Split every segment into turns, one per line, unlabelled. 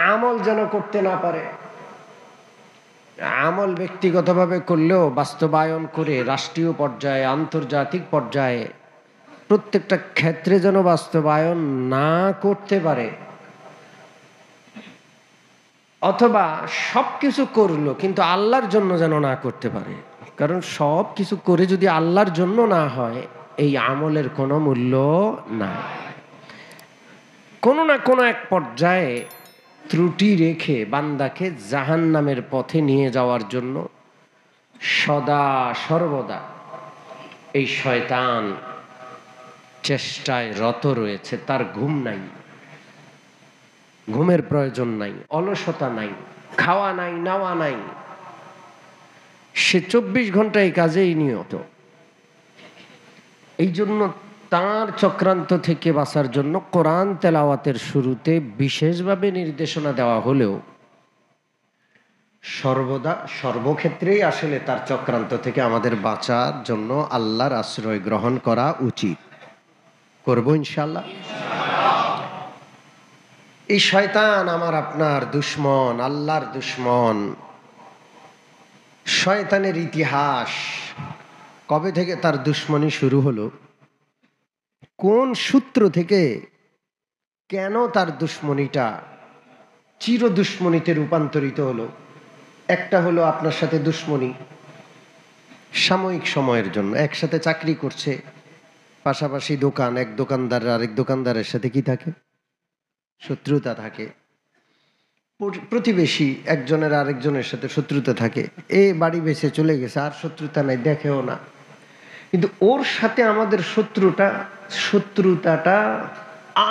আমল যেন করতে না পারে। আমল ব্যক্তিগতভাবে করলেও বাস্তবায়ন করে রাষ্ট্রীয় পর্যায়ে, আন্তর্জাতিক পর্যায়ে প্রত্যেকটা ক্ষেত্রে যেন বাস্তবায়ন না করতে পারে, অথবা সবকিছু করলো কিন্তু আল্লাহর জন্য যেন না করতে পারে। কারণ সব কিছু করে যদি আল্লাহর জন্য না হয়, এই আমলের কোনো মূল্য নাই। কোনো না কোনো এক পর্যায়ে ত্রুটি রেখে বান্দাকে জাহান্নামের পথে নিয়ে যাওয়ার জন্য সদা সর্বদা এই শয়তান চেষ্টায় রত রয়েছে। তার ঘুম নাই, ঘুমের প্রয়োজন নাই, অলসতা নাই, খাওয়া নাই, নাওয়া নাই, সে 24 ঘন্টা এই কাজেই নিয়ত। এই জন্য তার চক্রান্ত থেকে বাঁচার জন্য কোরআন তেলাওয়াতের শুরুতে বিশেষভাবে নির্দেশনা দেওয়া হলেও সর্বদা সর্বক্ষেত্রেই আসলে তার চক্রান্ত থেকে আমাদের বাঁচার জন্য আল্লাহর আশ্রয় গ্রহণ করা উচিত। করব ইনশাআল্লাহ। এই শয়তান আমার আপনার দুশমন, আল্লাহর দুশমন। শয়তানের ইতিহাস কবে থেকে তার দুশমনি শুরু হলো, কোন সূত্র থেকে, কেন তার দুশমনিটা চির দুশমনিতে রূপান্তরিত হলো। একটা হলো আপনার সাথে দুশমনি সাময়িক সময়ের জন্য, একসাথে চাকরি করছে, পাশাপাশি দোকান, এক দোকানদার আরেক দোকানদারের সাথে কি থাকে, শত্রুতা থাকে। প্রতিবেশী একজনের আরেকজনের সাথে শত্রুতা থাকে, এ বাড়ি বেঁচে চলে গেছে, আর শত্রুতা নাই, দেখেও না। কিন্তু ওর সাথে আমাদের শত্রুতাটা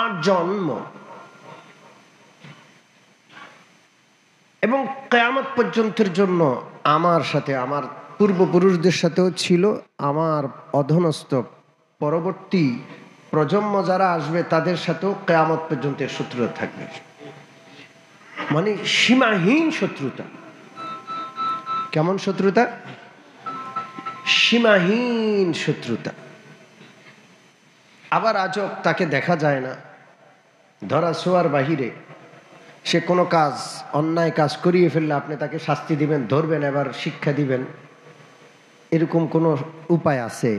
আজন্ম, এবং কিয়ামত পর্যন্তের জন্য আমার সাথে, আমার পূর্বপুরুষদের সাথেও ছিল, আমার অধনস্থ পরবর্তী প্রজন্ম যারা আসবে তাদের সাথেও কিয়ামত পর্যন্তের শত্রুতা থাকবে। মানে সীমাহীন শত্রুতা। কেমন শত্রুতা? সীমাহীন শত্রুতা। আবার আজব, তাকে দেখা যায় না, ধরা ছোঁয়ার বাহিরে। সে কোনো কাজ, অন্যায় কাজ করিয়ে ফেললে আপনি তাকে শাস্তি দিবেন, ধরবেন, এবার শিক্ষা দিবেন, এরকম কোনো উপায় আছে?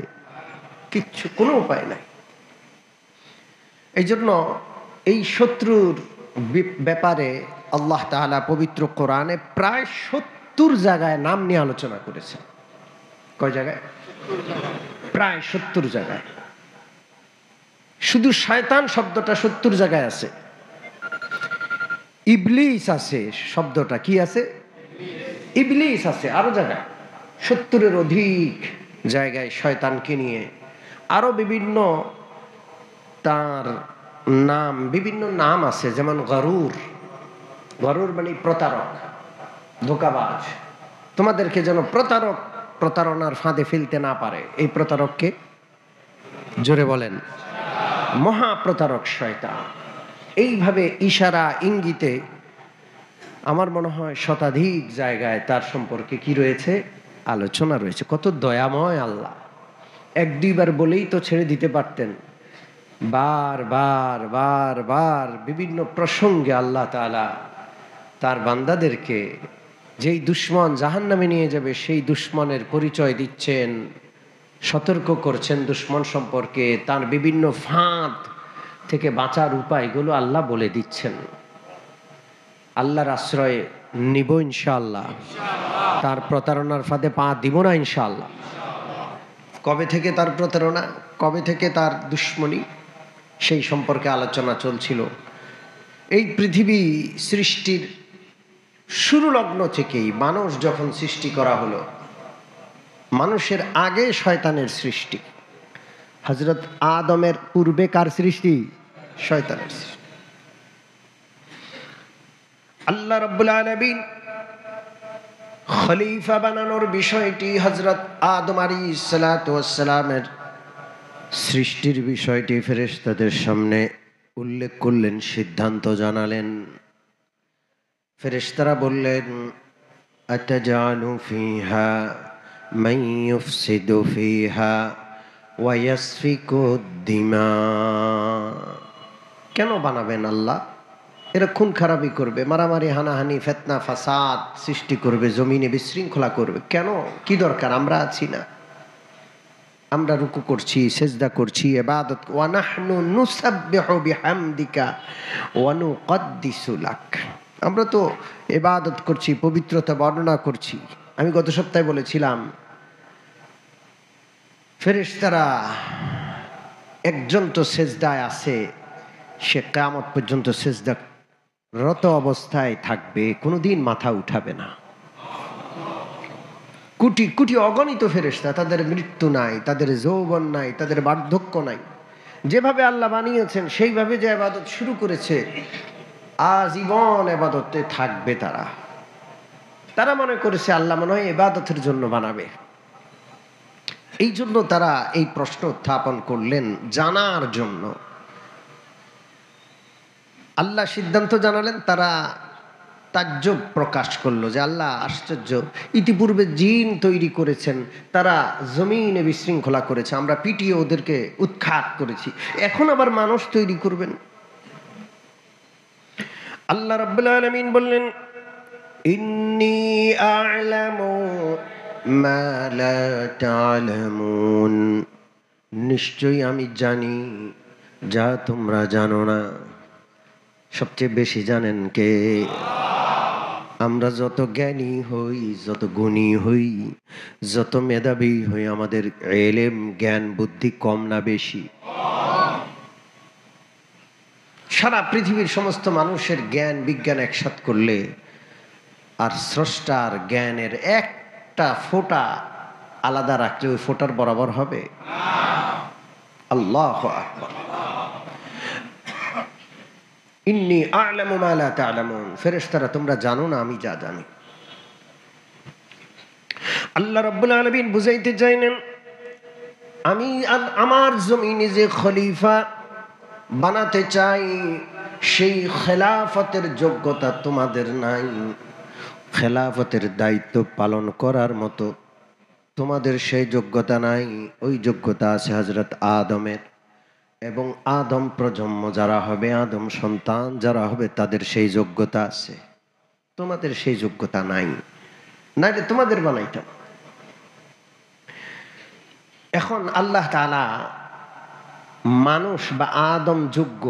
কিচ্ছু, কোনো উপায় নাই। এই জন্য এই শত্রুর ব্যাপারে আল্লাহ তাআলা পবিত্র কোরআনে প্রায় 70 জায়গায় নাম নিয়ে আলোচনা করেছেন। কয় জায়গায়? প্রায় 70 জায়গায়। শুধু শয়তান শব্দটা 70 জায়গায় আছে। ইবলিস আছে শব্দটা, কি আছে? ইবলিস আছে আরো জায়গায়, 70-এর অধিক জায়গায় শয়তানকে নিয়ে আরো বিভিন্ন তার নাম, বিভিন্ন নাম আছে। যেমন গরুর, গরুর মানে প্রতারক, ধোঁকাবাজ। তোমাদেরকে যেন প্রতারক প্রতারণার ফাঁদে ফেলতে না পারে, এই প্রতারককে জোরে বলেন মহাপ্রতারক শয়তান। এইভাবে ইশারা ইঙ্গিতে আমার মনে হয় শতাধিক জায়গায় তার সম্পর্কে কি রয়েছে, আলোচনা রয়েছে। কত দয়াময় আল্লাহ! এক দুইবার বলেই তো ছেড়ে দিতে পারতেন। বার বার বার বার বিভিন্ন প্রসঙ্গে আল্লাহ তাআলা তার বান্দাদেরকে যেই দুশমন জাহান্নামে নিয়ে যাবে সেই দুশমনের পরিচয় দিচ্ছেন, সতর্ক করছেন দুশমন সম্পর্কে, তার বিভিন্ন ফাঁদ থেকে বাঁচার উপায়গুলো আল্লাহ বলে দিচ্ছেন। আল্লাহর আশ্রয় নিব ইনশাআল্লাহ, তার প্রতারণার ফাঁদে পা দিব না ইনশাআল্লাহ। কবে থেকে তার প্রতারণা, কবে থেকে তার দুশমনি, সেই সম্পর্কে আলোচনা চলছিল। এই পৃথিবী সৃষ্টির শুরু লগ্ন থেকেই, মানুষ যখন সৃষ্টি করা হলো, মানুষের আগে শয়তানের সৃষ্টি। হযরত আদমের পূর্বে কার সৃষ্টি? শয়তানের সৃষ্টি। আল্লাহ রাব্বুল আলামিন খলিফা বানানোর বিষয়টি, হযরত আদম আলাইহিস সালাতু ওয়াস সালামের সৃষ্টির বিষয়টি ফেরেশতাদের সামনে উল্লেখ করলেন, সিদ্ধান্ত জানালেন। ফেরেশতারা বললেন, আতাজালু ফিহা মান ইউফসিদু ফিহা ওয়া ইয়াসফিকু দিমা। কেন বানাবেন আল্লাহ? এরা খুন খারাপি করবে, মারামারি হানাহানি ফিতনা ফাসাদ সৃষ্টি করবে, জমিনে বিশৃঙ্খলা করবে। কেন? কি দরকার? আমরা আছি না? আমরা রুকু করছি, সেজদা করছি, ইবাদত। ওয়া নাহনু নুসাব্বিহু বিহামদিকা ওয়া নুকদ্দিসু লাক। আমরা তো ইবাদত করছি, পবিত্রতা বর্ণনা করছি। আমি গত সপ্তাহে বলেছিলাম ফেরেশতারা একজন তো সেজদায় আছে, সে কিয়ামত পর্যন্ত সেজদা রত অবস্থায় থাকবে, কোনোদিন মাথা উঠাবে না। কোটি কোটি অগণিত ফেরেশতা, তাদের মৃত্যু নাই, তাদের যৌবন নাই, তাদের বার্ধক্য নাই। যেভাবে আল্লাহ বানিয়েছেন সেইভাবে যে ইবাদত শুরু করেছে, আজীবন ইবাদতে থাকবে তারা। তারা মনে করেছে আল্লাহ মনে হয় ইবাদতের জন্য বানাবে। এই জন্য তারা এই প্রশ্ন উত্থাপন করলেন জানার জন্য। আল্লাহ সিদ্ধান্ত জানালেন, তারা তাজ্জব প্রকাশ করলো যে আল্লাহ আশ্চর্য, ইতিপূর্বে জিন তৈরি করেছেন, তারা জমিনে বিশৃঙ্খলা করেছে, আমরা পিটিয়ে ওদেরকে উৎখাত করেছি, এখন আবার মানুষ তৈরি করবেন। আল্লাহ রাব্বুল আলামিন বললেন, ইন্নী আ'লামু মা লা তা'লামুন, নিশ্চয়ই আমি জানি যা তোমরা জানো না। সবচেয়ে বেশি জানেন কে? আমরা যত জ্ঞানী হই, যত গুণী হই, যত মেধাবী হই, আমাদের ইলম জ্ঞান বুদ্ধি কম না বেশি? সারা পৃথিবীর সমস্ত মানুষের জ্ঞান বিজ্ঞান একসাথ করলে আর স্রষ্টার জ্ঞানের একটা ফোঁটা আলাদা রাখলে ওই ফোঁটার বরাবর হবে? আল্লাহু আকবার। ইন্নী আ'লামু মা লা তা'লামুন, ফেরেশতারা তোমরা জানো না আমি যা জানি। আল্লাহ রাব্বুল আলামিন বুঝাইতে চাইলেন, আমি আমার জমিনে যে খলিফা বানাতে চাই, সেই খেলাফতের যোগ্যতা তোমাদের নাই। খেলাফতের দায়িত্ব পালন করার মতো তোমাদের সেই যোগ্যতা নাই। ওই যোগ্যতা আছে হযরত আদমের, এবং আদম প্রজন্ম যারা হবে, আদম সন্তান যারা হবে, তাদের সেই যোগ্যতা আছে। তোমাদের সেই যোগ্যতা নাই, নাইলে তোমাদের বানাইতাম। এখন আল্লাহ তাআলা মানুষ বা আদম যোগ্য,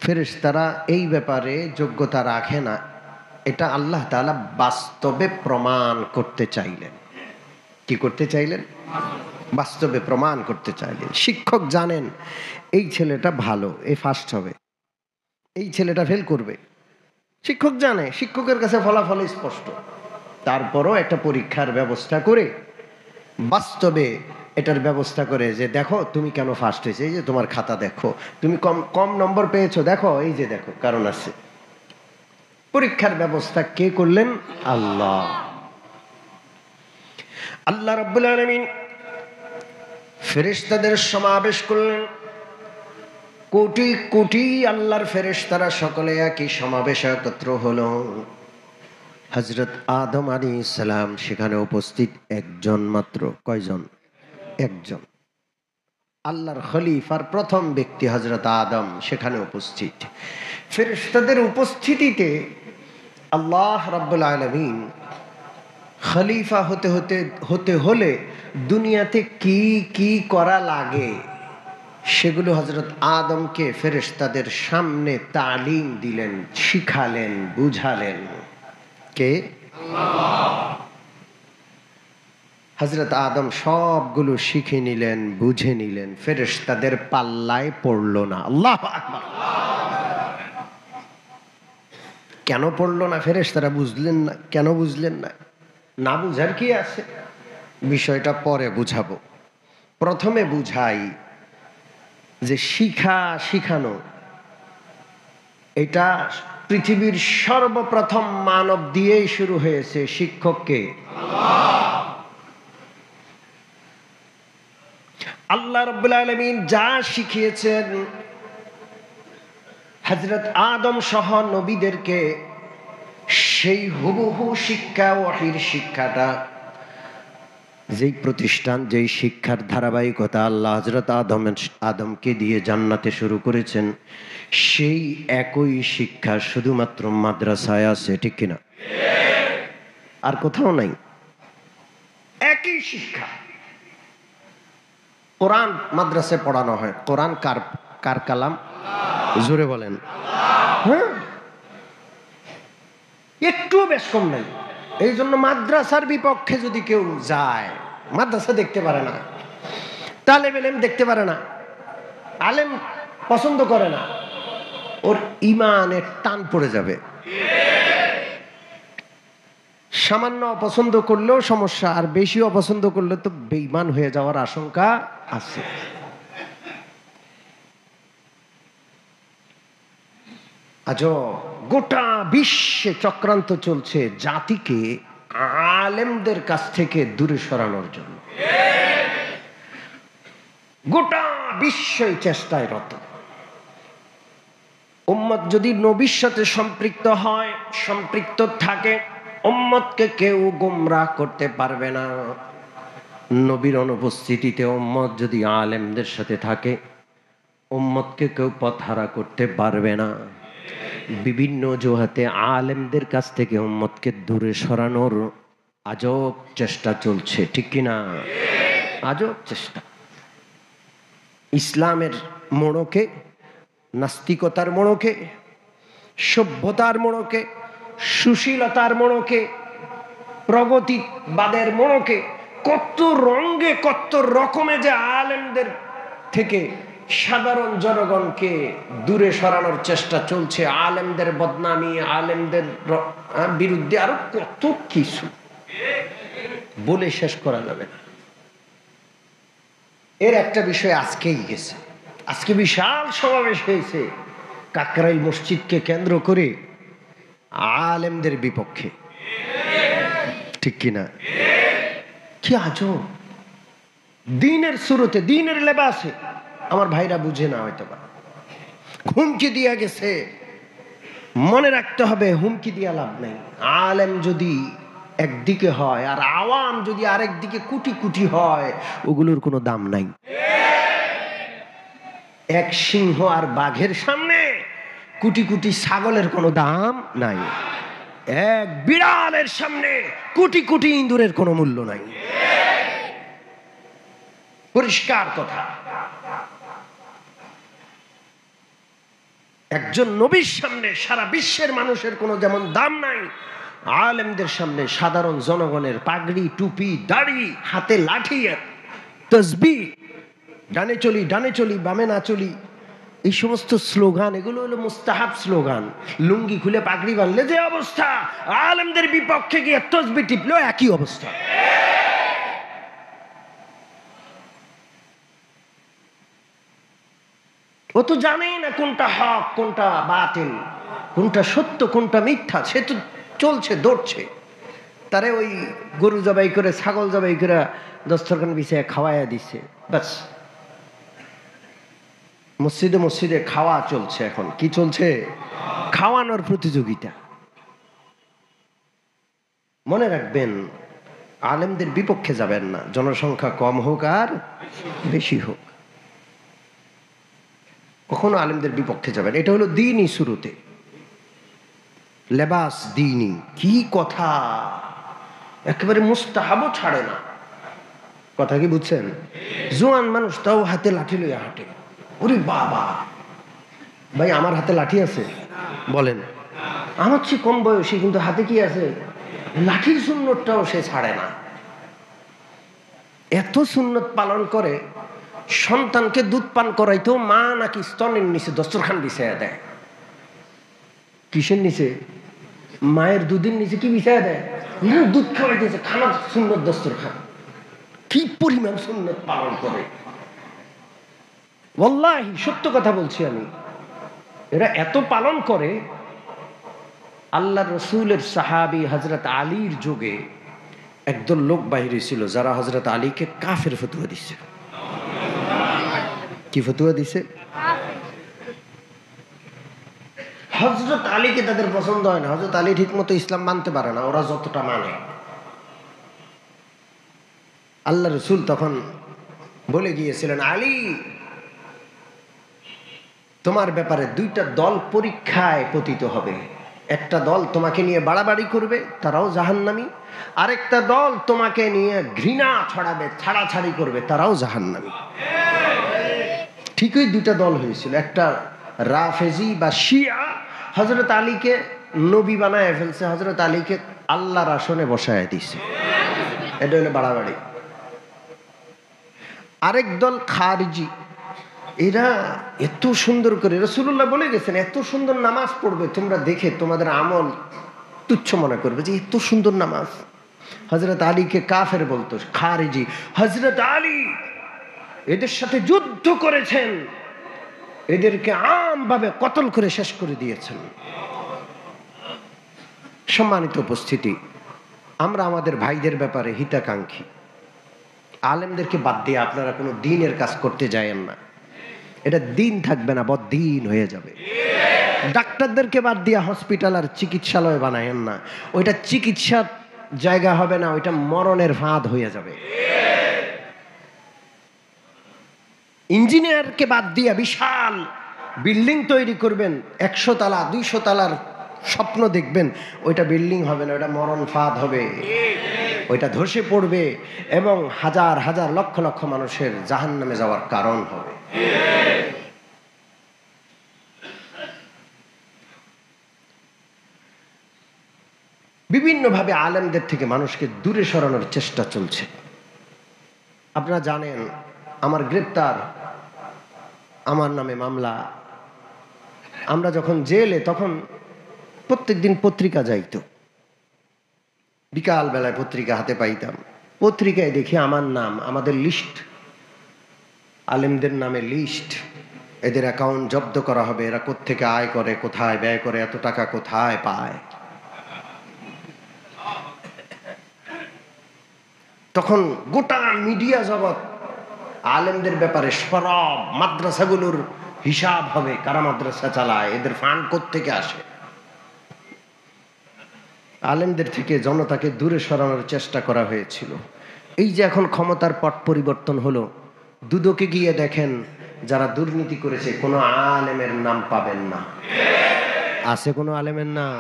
ফেরেশতারা এই ব্যাপারে যোগ্যতা রাখে না, এটা আল্লাহ তাআলা বাস্তবে প্রমাণ করতে চাইলেন। কি করতে চাইলেন? বাস্তবে প্রমাণ করতে চাইলেন। শিক্ষক জানেন এই ছেলেটা ভালো, এ ফার্স্ট হবে, এই ছেলেটা ফেল করবে। শিক্ষক জানে, শিক্ষকের কাছে ফলাফল স্পষ্ট। তারপরও একটা পরীক্ষার ব্যবস্থা করে, বাস্তবে এটার ব্যবস্থা করে যে দেখো তুমি কেন ফার্স্ট হয়েছে, এই যে তোমার খাতা দেখো, তুমি কম কম নম্বর পেয়েছো, দেখো এই যে দেখো কারণ আছে। পরীক্ষার ব্যবস্থা কে করলেন? আল্লাহ। আল্লাহ রাব্বুল আলামিন ফেরেশতাদের সমাবেশ করলেন। কোটি কোটি আল্লাহর ফেরেশতারা সকলে একই সমাবেশে একত্র হলো। হযরত আদম আলাইহিস সালাম সেখানে উপস্থিত একজন মাত্র। কয়জন? একজন। আল্লাহর খলিফার প্রথম ব্যক্তি হযরত আদম সেখানে উপস্থিত। ফেরেশতাদের উপস্থিতিতে আল্লাহ রাব্বুল আলামিন খলিফা হতে হলে দুনিয়াতে কি কি করা লাগে সেগুলো হযরত আদমকে ফেরেশতাদের সামনে তালিম দিলেন, শিখালেন, বুঝালেন। কে? আল্লাহ। হযরত আদম সবগুলো শিখে নিলেন, বুঝে নিলেন, ফেরেশতাদের পাল্লায় পড়ল না। আল্লাহু আকবার। কেন পড়ল না? ফেরেশতারা বুঝলেন না। কেন বুঝলেন না? না বুঝার কি আছে, বিষয়টা পরে বুঝাবো। প্রথমে বুঝাই যে শিখানো এটা পৃথিবীর সর্বপ্রথম মানব দিয়েই শুরু হয়েছে। শিক্ষককে আল্লাহ রাব্বুল আলামিন যা শিখিয়েছেন হযরত আদম সহ নবীদেরকে, সেই হুবহু শিক্ষা, ওহীর শিক্ষাটা যেই প্রতিষ্ঠান, যেই শিক্ষার ধারাবাহিকতা আল্লাহ হযরত আদমকে দিয়ে জান্নাতে শুরু করেছেন, সেই একই শিক্ষা শুধুমাত্র মাদ্রাসায় আছে, ঠিক কিনা? আর কোথাও নাই। একই শিক্ষা। কোরআন মাদ্রাসায় পড়ানো হয়। কোরআন কার কালাম? জোরে বলেন। হ্যাঁ, একটুও বেশ কম নাই। এই জন্য মাদ্রাসার বিপক্ষে যদি কেউ যায়, মাদ্রাসা দেখতে পারে না, তালেব ইলম দেখতে পারে না, আলেম পছন্দ করে না, ওর ইমানের টান পড়ে যাবে। সামান্য অপছন্দ করলেও সমস্যা, আর বেশি অপছন্দ করলে তো বেঈমান হয়ে যাওয়ার আশঙ্কা আছে। আজও গোটা বিশ্বে চক্রান্ত চলছে জাতিকে আলেমদের কাছ থেকে দূরে সরানোর জন্য। গোটা বিশ্বই চেষ্টায় রত। উম্মত যদি নবীর সাথে সম্পৃক্ত হয়, সম্পৃক্ত থাকে, উম্মতকে কেউ গোমরাহ করতে পারবে না। নবীর অনুপস্থিতিতে উম্মত যদি আলেমদের সাথে থাকে, উম্মতকে কেউ পথহারা করতে পারবে না। বিভিন্ন অজুহাতে আলেমদের কাছ থেকে উম্মতকে দূরে সরানোর আজব চেষ্টা চলছে, ঠিক কিনা? আজব চেষ্টা। ইসলামের মোড়কে, নাস্তিকতার মোড়কে, সভ্যতার মোড়কে, সুশীলতার মোড়কে, প্রগতিবাদের মোড়কে কত রঙে কত রকমে যে আলেমদের থেকে সাধারণ জনগণকে দূরে সরানোর চেষ্টা চলছে, আলেমদের বদনামি, আলেমদের বিরুদ্ধে আরো কত কিছু বলে শেষ করা যাবে না। এর একটা বিষয় আজকেই গেছে। আজকে বিশাল সমাবেশ হয়েছে কাকরাইল মসজিদকে কেন্দ্র করে আলেমদের বিপক্ষে, ঠিক কিনা? কি আজব! দিনের শুরুতে, দিনের লেবাসে আমার ভাইরা বুঝে না হয়তো বা হুমকি দিয়া গেছে। মনে রাখতে হবে, হুমকি দিয়া লাভ নেই। আলেম যদি একদিকে হয় আর আওয়াম যদি আরেক দিকে কুটি কুটি হয়, ওগুলোর কোনো দাম নাই। এক সিংহ আর বাঘের সামনে কুটি কুটি ছাগলের কোনো দাম নাই। এক বিড়ালের সামনে কোটি কোটি ইঁদুরের কোনো মূল্য নাই। পরিষ্কার কথা। একজন নবীর সামনে সারা বিশ্বের মানুষের কোনো যেমন দাম নাই, আলেমদের সামনে সাধারণ জনগণের পাগড়ি, টুপি, দাড়ি, হাতে লাঠি, তসবিহ, ডানে চলি ডানে চলি বামে না চলি, এই সমস্ত স্লোগান, এগুলো হলো মুস্তাহাব স্লোগান। লুঙ্গি খুলে পাগড়ি বাঁধলে যে অবস্থা, আলেমদের বিপক্ষে গিয়ে তসবিহ টিপলেও একই অবস্থা। ও তো জানেই না কোনটা হক, কোনটা বাতিল, কোনটা সত্য, কোনটা মিথ্যা। সে তো চলছে, দৌড়ছে। তারে ওই গরু জবাই করে, ছাগল জবাই করে দস্তরখান বিছিয়ে খাওয়াইয়া দিচ্ছে, ব্যাস। মসজিদে মসজিদে খাওয়া চলছে। এখন কি চলছে? খাওয়ানোর প্রতিযোগিতা। মনে রাখবেন, আলেমদের বিপক্ষে যাবেন না, জনসংখ্যা কম হোক আর বেশি হোক, কখনো আলেমদের বিপক্ষে যাবেন। এটা হলো দ্বীনি শুরুতে, লেবাস দ্বীনি। কি কথা! একেবারে মুস্তাহাবও ছাড়ে না। কথা কি বুঝছেন? জোয়ান মানুষ তাও হাতে লাঠি লইয়া হাঁটে। ওরে বাবা! ভাই, আমার হাতে লাঠি আছে? বলেন। আমার চেয়ে কম বয়সী, কিন্তু হাতে কি আছে? লাঠির সুন্নতটাও সে ছাড়ে না। এত সুন্নত পালন করে, সন্তানকে দুধ পান করাইতেও মা নাকি স্তনের নিচে দস্তরখান বিছাইয়া দেয়। কিসের নিচে? মায়ের দুধের নিচে কি বিছাইয়া দেয়? না, দুধ খাওয়াইতেছে, খানার সুন্নত দস্তরখান। কি পরিমাণ সুন্নত পালন করে! ওয়াল্লাহি সত্য কথা বলছি আমি। এরা এত পালন করে। আল্লাহ রসুলের সাহাবী হযরত আলীর যুগে একদল লোক বাহিরে ছিল, যারা হযরত আলীকে কাফের ফতোয়া দিচ্ছে। কি ফতোয়া দিছে? হযরত আলীকে তাদের পছন্দ হয় না। হযরত আলী ঠিক মতো ইসলাম মানতে পারে না, ওরা যতটা মানে। আল্লাহ রসুল তখন বলে গিয়েছিলেন, আলী, তোমার ব্যাপারে দুইটা দল পরীক্ষায় পতিত হবে। একটা দল তোমাকে নিয়ে বাড়াবাড়ি করবে, তারাও জাহান্নামী। আরেকটা দল তোমাকে নিয়ে ঘৃণা ছড়াবে, ছাড়াছাড়ি করবে, তারাও জাহান্নামী। ঠিকই দুইটা দল হয়েছিল। একটা রাফেজি বা শিয়া হযরত আলীকে নবী বানায় ফেলছে, হযরত আলীকে আল্লাহর আসনে বসায় দিছে। এটা হলো বাড়াবাড়ি। আরেক দল খারিজি, এরা এত সুন্দর করে, রাসূলুল্লাহ বলে গেছেন, এত সুন্দর নামাজ পড়বে তোমরা দেখে তোমাদের আমল তুচ্ছ মনে করবে, যে এত সুন্দর নামাজ। হযরত আলীকে কাফের বলতো, খারিজি। হযরত আলী এদের সাথে যুদ্ধ করেছেন, এদেরকে আমভাবে কতল করে শেষ করে দিয়েছেন। সম্মানিত উপস্থিতি, আমরা আমাদের ভাইদের ব্যাপারে হিতাকাঙ্ক্ষী। আলেমদেরকে বাদ দিয়ে আপনারা কোনো দ্বীনের কাজ করতে যায়েন না, এটা দিন থাকবে না, বদ্দিন হয়ে যাবে। ডাক্তারদেরকে বাদ দিয়ে হসপিটাল আর চিকিৎসালয় বানায়েন না, ওইটা চিকিৎসার জায়গা হবে না, ওইটা মরণের ফাঁদ হয়ে যাবে। ইঞ্জিনিয়ারকে বাদ দিয়ে বিশাল বিল্ডিং তৈরি করবেন, 100 তলা 200 তলার স্বপ্ন দেখবেন, ওইটা বিল্ডিং হবে না, ওইটা মরণ ফাঁদ হবে, ওইটা ধসে পড়বে এবং হাজার হাজার লক্ষ লক্ষ মানুষের জাহান্নামে যাওয়ার কারণ হবে। বিভিন্নভাবে আলেমদের থেকে মানুষকে দূরে সরানোর চেষ্টা চলছে। আপনারা জানেন, আমার গ্রেপ্তার, আমার নামে মামলা। আমরা যখন জেলে, তখন প্রত্যেকদিন পত্রিকা যাইতো, বিকাল বেলায় পত্রিকা হাতে পাইতাম। পত্রিকায় দেখি আমার নাম, আমাদের লিস্ট, আলেমদের নামে লিস্ট, এদের অ্যাকাউন্ট জব্দ করা হবে, এরা কোত্থেকে আয় করে, কোথায় ব্যয় করে, এত টাকা কোথায় পায়। তখন গোটা মিডিয়া জগৎ আলেমদের ব্যাপারে সব মাদ্রাসাগুলোর হিসাব হবে, কারা মাদ্রাসা চালায়, এদের ফান্ড কোত্থেকে আসে। আলেমদের থেকে জনতাকে দূরে সরানোর চেষ্টা করা হয়েছিল। এই যে এখন ক্ষমতার পট পরিবর্তন হলো, দুদকে গিয়ে দেখেন যারা দুর্নীতি করেছে কোনো আলেমের নাম পাবেন না। আছে কোনো আলেমের নাম?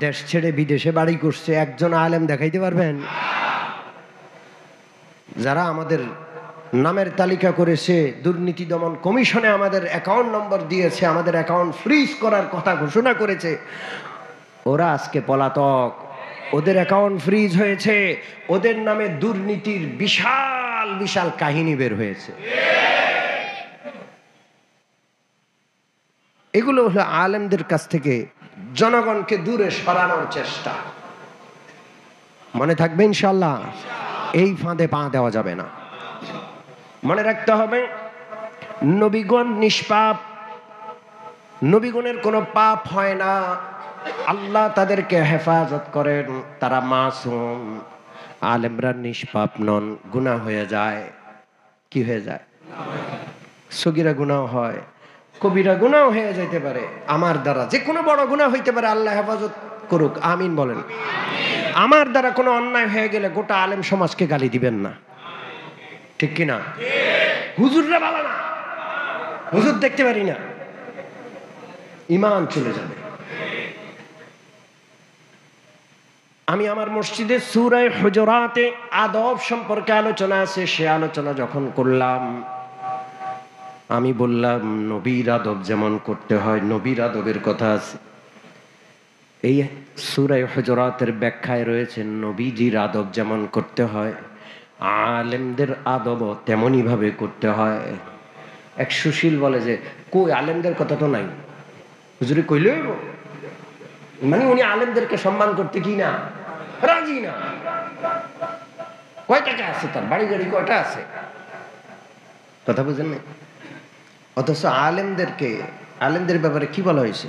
দেশ ছেড়ে বিদেশে বাড়ি করছে, একজন আলেম দেখাইতে পারবেন? যারা আমাদের নামের তালিকা করেছে, দুর্নীতি দমন কমিশনে আমাদের অ্যাকাউন্ট নম্বর দিয়েছে, আমাদের অ্যাকাউন্ট ফ্রিজ করার কথা ঘোষণা করেছে, ওরা আজকে পলাতক, ওদের অ্যাকাউন্ট ফ্রিজ হয়েছে, ওদের নামে দুর্নীতির বিশাল বিশাল কাহিনী বের হয়েছে। এগুলো হলো আলেমদের কাছ থেকে জনগণকে দূরে সরানোর চেষ্টা। মনে থাকবে ইনশাআল্লাহ, এই ফাঁদে পা দেওয়া যাবে না। মনে রাখতে হবে, নবীগণ নিষ্পাপ, নবীগণের কোনো পাপ হয় না, আল্লাহ তাদেরকে হেফাজত করেন, তারা মাসুম। আলেমরা নিষ্পাপ নন, গুনাহ হয়ে যায়। কি হয়ে যায়? সগীরা গুনাহ হয়, কবিরা গুনাহ হয়ে যেতে পারে। আমার দ্বারা যে কোনো বড় গুনাহ হইতে পারে, আল্লাহ হেফাজত করুক, আমিন বলেন। আমার দ্বারা কোনো অন্যায় হয়ে গেলে গোটা আলেম সমাজকে গালি দিবেন না, ঠিক কিনা? হুজুররা ভালো না, হুজুর দেখতে পারি না, ঈমান চলে যাবে। আমি আমার মসজিদে সূরা হুজুরাতে আদব সম্পর্কে আলোচনা আছে, সে আলোচনা যখন করলাম, আমি বললাম নবীর আদব যেমন করতে হয়, নবীর আদবের কথা আছে। এই সূরা হুজুরাতের ব্যাখ্যায় রয়েছে নবীজির আদব যেমন করতে হয়, আলেমদের আদবও তেমনই ভাবে করতে হয়। এক সুশীল বলে যে, কই আলেমদের কথা তো নাই, হুজুরে কইলে মানে উনি আলেমদেরকে সম্মান করতে কি না রাজি না। কয় টাকা আছে তার, বাড়ি গাড়ি কয়টা আছে, কথা বুঝেন না? অথচ আলেমদের ব্যাপারে কি বলা হয়েছে?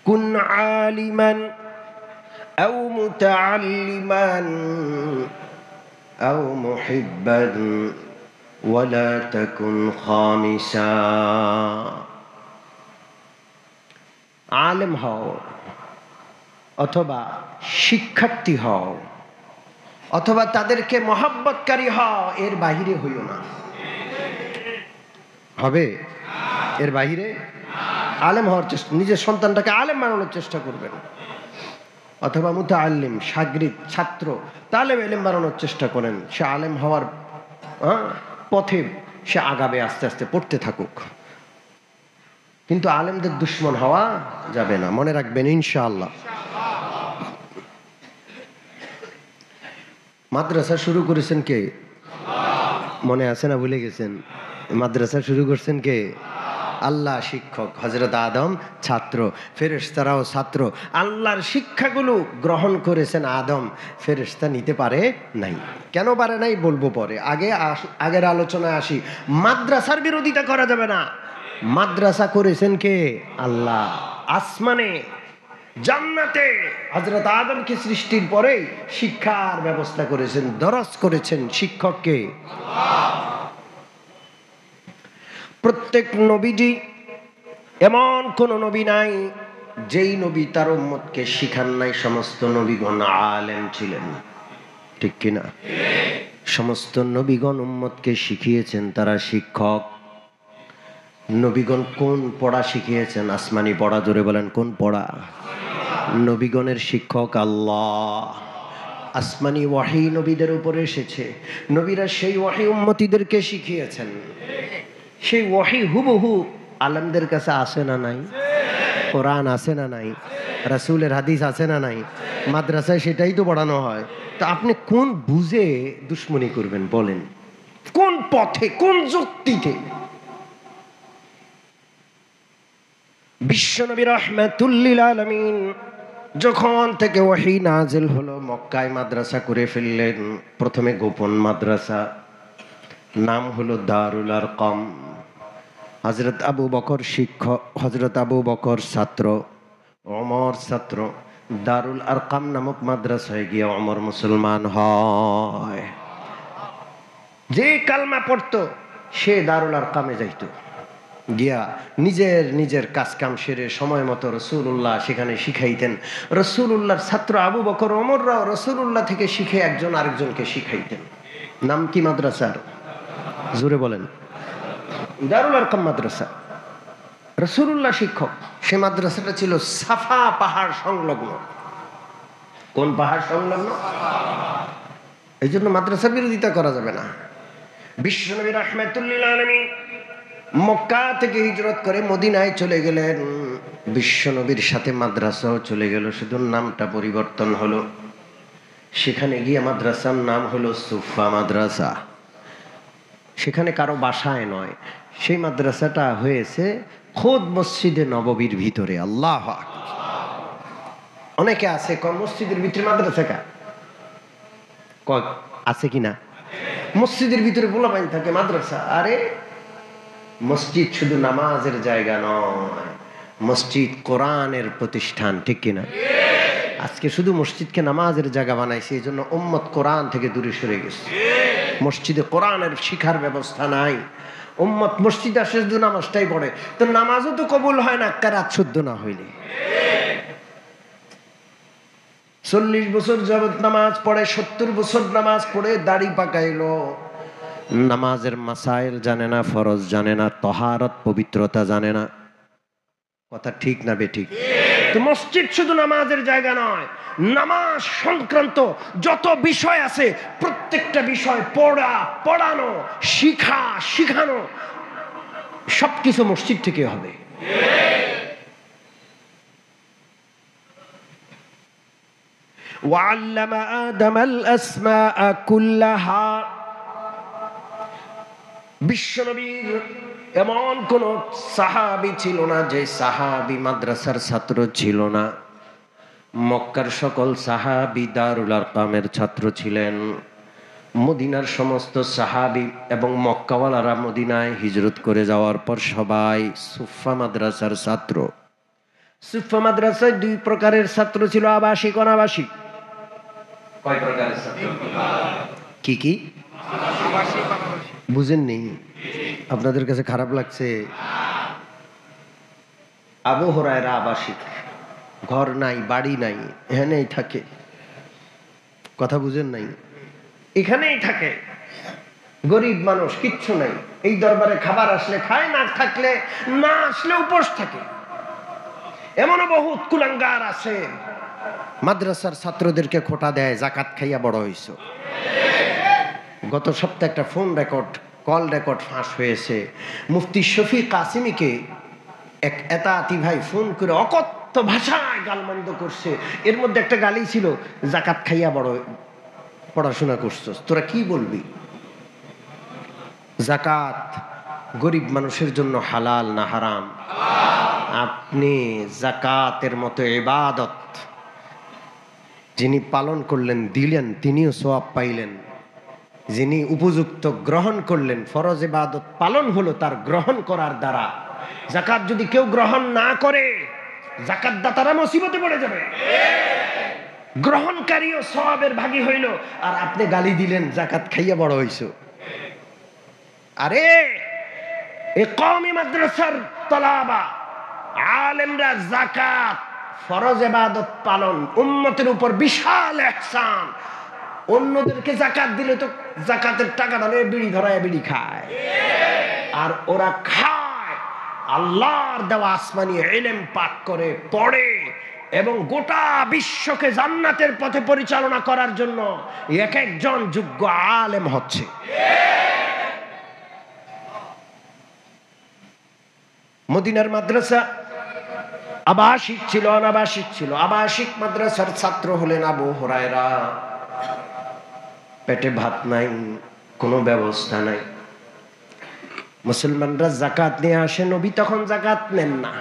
কুন আলিমান আও মুতাআল্লিমান আও মুহিব্বান ওয়ালা তাকুন খামিসা। আলেম হও অথবা শিক্ষার্থী হও, অথবা তাদেরকে মহাব্বতকারী হও, এর বাহিরে হইও না। হবে? এর বাহিরে আলেম হওয়ার চেষ্টা, নিজের সন্তানটাকে আলেম বানানোর চেষ্টা করবেন। অথবা মুতাআল্লিম, শাগরিদ, ছাত্র, তালেব ইলম বানানোর চেষ্টা করেন। সে আলেম হওয়ার পথে সে আগাবে, আস্তে আস্তে পড়তে থাকুক, কিন্তু আলেমদের দুশ্মন হওয়া যাবে না, মনে রাখবেন ইনশাআল্লাহ। মাদ্রাসা শুরু করেছেন কে? মনে আছে না ভুলে গেছেন? মাদ্রাসা শুরু করছেন কে? আল্লাহ। শিক্ষক হযরত আদম, ছাত্র ফেরেশতারাও ছাত্র। আল্লাহর শিক্ষাগুলো গ্রহণ করেছেন আদম, ফেরেশতা নিতে পারে নাই। কেন পারে নাই বলবো পরে, আগের আলোচনায় আসি। মাদ্রাসার বিরোধিতা করা যাবে না। মাদ্রাসা করেছেন কে? আল্লাহ। আসমানে জান্নাতে হযরত আদমকে সৃষ্টির পরে শিক্ষার ব্যবস্থা করেছেন, দরস করেছেন। শিক্ষককে প্রত্যেক নবীজি, এমন কোন নবী নাই যেই নবী তার উম্মতকে শিখান নাই। সমস্ত নবীগণ আলেম ছিলেন, ঠিক কিনা? সমস্ত নবীগণ উম্মতকে শিখিয়েছেন, তারা শিক্ষক। নবীগণ কোন পড়া শিখিয়েছেন? আসমানি পড়া। জোরে বলেন, কোন পড়া? নবীগণের শিক্ষক আল্লাহ। আসমানি ওয়াহি নবীদের উপরে এসেছে, নবীরা সেই ওয়াহি উম্মতীদেরকে শিখিয়েছেন। সেই ওয়াহি হুবহু আলেমদের কাছে আসে না নাই? কোরআন আছে না নাই? রাসূলের হাদিস আছে না নাই? মাদ্রাসায় সেটাই তো পড়ানো হয়। তো আপনি কোন বুঝে দুশ্মনী করবেন বলেন? কোন পথে, কোন যুক্তিতে? বিশ্বনবী রাহমাতুল লিল আলামিন যখন থেকে ওহী নাজিল হলো, মক্কায় মাদ্রাসা করে ফেললেন। প্রথমে গোপন মাদ্রাসা, নাম হলো দারুল আরকাম। হযরত আবু বকর শিক্ষক, হযরত আবু বকর ছাত্র, ওমর ছাত্র। দারুল আরকাম নামক মাদ্রাসায় গিয়ে ওমর মুসলমান হয়। যে কালমা পড়তো সে দারুল আরকামে যাইত, গিয়া নিজের কাজ কাম সেরে সময় মতো রাসূলুল্লাহ সেখানে শিখাইতেন। রাসূলুল্লাহর ছাত্র আবু বকর, ওমররাও রাসূলুল্লাহ থেকে শিখে একজন আরেকজনকে শিখাইতেন। নাম কি মাদ্রাসার? জোরে বলেন। দারুল আরকাম মাদ্রাসা। রাসূলুল্লাহ শিক্ষক। সে মাদ্রাসাটা ছিল সাফা পাহাড় সংলগ্ন। কোন পাহাড় সংলগ্ন? এই জন্য মাদ্রাসার বিরোধিতা করা যাবে না। বিশ্বনবী রাহমাতুল লিল আলামিন মক্কা থেকে হিজরত করে মদিনায় চলে গেলেন। বিশ্বনবীর সাথে মাদ্রাসাও চলে গেল, শুধু নামটা পরিবর্তন হলো। সেখানে গিয়ে মাদ্রাসার নাম হলো সুফা মাদ্রাসা। সেখানে কারো বাসায় নয়, সেই মাদ্রাসাটা হয়েছে খোদ মসজিদে নববীর ভিতরে। আল্লাহ আকবার। অনেকে আছে মসজিদের ভিতরে মাদ্রাসা আছে কিনা? মসজিদের ভিতরে পোলাপাইন থাকে, মাদ্রাসা। আরে মসজিদ শুধু নামাজের জায়গা নয়, মসজিদ কোরআনের প্রতিষ্ঠান, ঠিক কিনা? আজকে শুধু মসজিদকে নামাজের জায়গা বানাইছে, এই জন্য উম্মত কোরআন থেকে দূরে সরে গেছে। মসজিদে কোরআনের শিখার ব্যবস্থা নাই। উম্মত মসজিদে আসে শুধু নামাজটাই পড়ে, তো নামাজও তো কবুল হয় না কেরাত শুদ্ধ না হইলে। 40 বছর যাবত নামাজ পড়ে, 70 বছর নামাজ পড়ে দাড়ি পাকাইলো, নামাজের মাসাইল জানে না, ফরজ জানে না, তহারত পবিত্রতা জানে না। কথা ঠিক না বেঠিক? তো মসজিদ শুধু নামাজের জায়গা নয়, নামাজ সংক্রান্ত যত বিষয় আছে প্রত্যেকটা বিষয় পড়া, পড়ানো, শিখা, শিখানো সবকিছু মসজিদ থেকে হবে। ওয়াল্লামা আদামাল আসমাআ কুল্লাহা। বিশ্বনবীর এমন কোন সাহাবী ছিল না যে সাহাবী মাদ্রাসার ছাত্র ছিল না। মক্কার সকল সাহাবী দারুল আরকামের ছাত্র ছিলেন। মদিনার সমস্ত সাহাবী এবং মক্কাওয়ালারা মদিনায় হিজরত করে যাওয়ার পর সবাই সুফা মাদ্রাসার ছাত্র। সুফা মাদ্রাসায় 2 প্রকারের ছাত্র ছিল, আবাসিক, অনাবাসিক। কয় প্রকারের ছাত্র? কি কি বুঝেননি? আপনাদের কাছে খারাপ লাগছে? আবু হুরায়রা আবাসিক, ঘর নাই, বাড়ি নাই, এখানেই থাকে। কথা বুঝেন নাই? এখানেই থাকে, গরিব মানুষ, কিচ্ছু নাই। এই দরবারে খাবার আসলে খায়, না থাকলে না আসলে উপোস থাকে। এমনও বহুত কুলাঙ্গার আছে মাদ্রাসার ছাত্রদেরকে খোটা দেয়, জাকাত খাইয়া বড় হইছ। গত সপ্তাহে একটা কল রেকর্ড ফাঁস হয়েছে। মুফতি শফি কাসিমিকে এক এতাতি ভাই ফোন করে অকথ্য ভাষায় গালমন্দ করছে। এর মধ্যে একটা গালি ছিল, জাকাত খাইয়া বড় পড়াশোনা করছস, তোরা কি বলবি? জাকাত গরিব মানুষের জন্য হালাল না হারাম? আপনি জাকাতের মতো ইবাদত যিনি পালন করলেন, দিলেন, তিনিও সওয়াব পাইলেন। যিনি উপযুক্ত গ্রহণ করলেন, ফরজ ইবাদত পালন হলো তার গ্রহণ করার দ্বারা। জাকাত যদি কেউ গ্রহণ না করে, জাকাত দাতারা মুসিবতে পড়ে যাবে। গ্রহণকারীও সওয়াবের ভাগী হইল, আর আপনি গালি দিলেন জাকাত খাইয়া বড় হইছো। আরে এই কওমি মাদ্রাসার তলাবা আলেমরা যাকাত ফরজ ইবাদত পালন উম্মতের উপর বিশাল ইহসান। অন্যদেরকে যাকাত দিলে তো যাকাতের টাকাটা নিয়ে বিড়ি ধরায় বিড়ি খায়, আর ওরা খায় আল্লাহর দেওয়া আসমানি ইলম পাঠ করে, পড়ে, এবং গোটা বিশ্বকে জান্নাতের পথে পরিচালনা করার জন্য এক একজন যোগ্য আলেম হচ্ছে। মদিনার মাদ্রাসা আবাসিক ছিল, অনাবাসিক ছিল। আবাসিক মাদ্রাসার ছাত্র হলেন আবু হুরায়রা। পেটে ভাত নাই, কোনো ব্যবস্থা নাই। মুসলমানরা যাকাত নিয়ে আসে, নবী তখন যাকাত নেন না।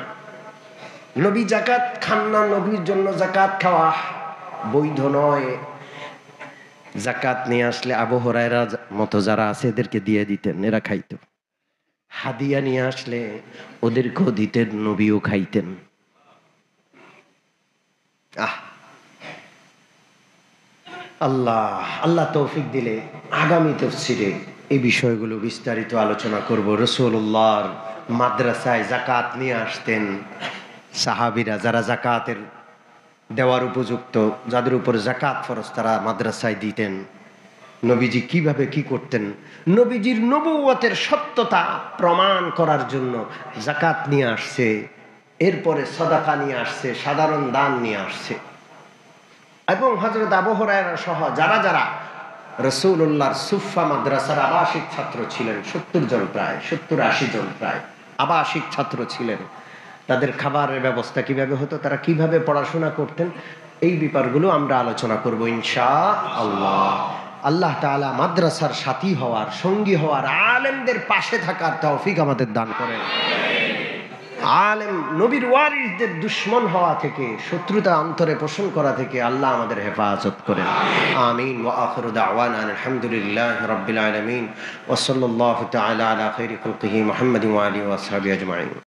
নবী যাকাত খান না, নবীর জন্য যাকাত খাওয়া বৈধ নয়। যাকাত নিয়ে আসলে আবু হুরায়রা মতো যারা আছে এদেরকে দিয়ে দিতেন, এরা খাইতো। হাদিয়া নিয়ে আসলে ওদেরকেও দিতেন, নবীও খাইতেন। আল্লাহ তৌফিক দিলে আগামী তাফসীরে এই বিষয়গুলো বিস্তারিত আলোচনা করব। রাসূলুল্লাহর মাদ্রাসায় যাকাত নিয়ে আসতেন সাহাবীরা, যারা যাকাতের দেওয়ার উপযুক্ত, যাদের উপর যাকাত ফরজ, তারা মাদ্রাসায় দিতেন। নবীজি কিভাবে কি করতেন, নবীজির নবুয়তের সত্যতা প্রমাণ করার জন্য যাকাত নিয়ে আসছে, এরপরে সাদাকা নিয়ে আসছে, সাধারণ দান নিয়ে আসছে। এবং হযরত আবু হুরায়রা সহ যারা যারা রাসূলুল্লাহর সুফা মাদ্রাসার আবাসিক ছাত্র ছিলেন, 70 জন, প্রায় 70-80 জন প্রায় আবাসিক ছাত্র ছিলেন, তাদের খাবারের ব্যবস্থা কিভাবে হতো, তারা কিভাবে পড়াশোনা করতেন, এই ব্যাপারগুলো আমরা আলোচনা করব ইনশাআল্লাহ। আল্লাহ তাআলা মাদ্রাসার সাথী হওয়ার, সঙ্গী হওয়ার, আলেমদের পাশে থাকার তৌফিক আমাদের দান করেন। আলেম নবীর ওয়ারিসদের দুশমন হওয়া থেকে, শত্রুতা অন্তরে পোষণ করা থেকে আল্লাহ আমাদের হেফাজত করেন। আমিন। ওয়া আখিরু দাওয়ানা আলহামদুলিল্লাহি রাব্বিল আলামিন ওয়া সাল্লাল্লাহু তাআলা আলা খাইরি খালকিহি মুহাম্মাদিন ওয়া আলিহি ওয়া আসহাবিহি আজমাইন।